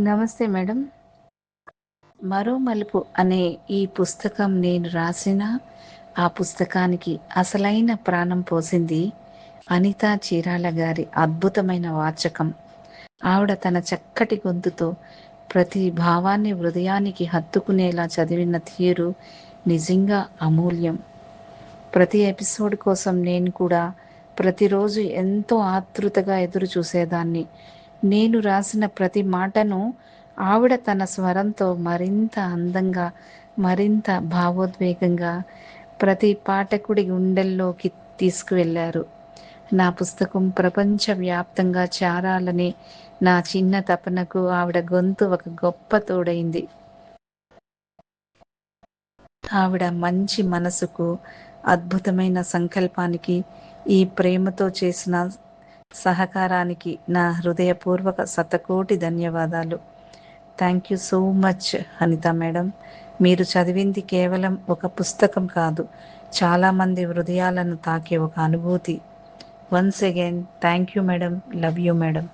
నమస్తే మేడం. 'మరో మలుపు' అనే ఈ పుస్తకం నేను రాసిన ఆ పుస్తకానికి అసలైన ప్రాణం పోసింది అనితా చీరాల గారి అద్భుతమైన వాచకం. ఆవిడ తన చక్కటి గొంతుతో ప్రతి భావాన్ని హృదయానికి హత్తుకునేలా చదివిన తీరు నిజంగా అమూల్యం. ప్రతి ఎపిసోడ్ కోసం నేను కూడా ప్రతిరోజు ఎంతో ఆతృతగా ఎదురు చూసేదాన్ని. నేను రాసిన ప్రతి మాటను ఆవిడ తన స్వరంతో మరింత అందంగా, మరింత భావోద్వేగంగా ప్రతి పాఠకుడి గుండెల్లోకి తీసుకువెళ్లారు. నా పుస్తకం ప్రపంచవ్యాప్తంగా చేరాలనే నా చిన్న తపనకు ఆవిడ గొంతు ఒక గొప్ప తోడైంది. ఆవిడ మంచి మనసుకు, అద్భుతమైన సంకల్పానికి, ఈ ప్రేమతో చేసిన సహకారానికి నా హృదయపూర్వక శతకోటి ధన్యవాదాలు. Thank you so much Anita madam. మీరు చదివింది కేవలం ఒక పుస్తకం కాదు, చాలామంది హృదయాలను తాకే ఒక అనుభూతి. Once again thank you madam. Love you madam.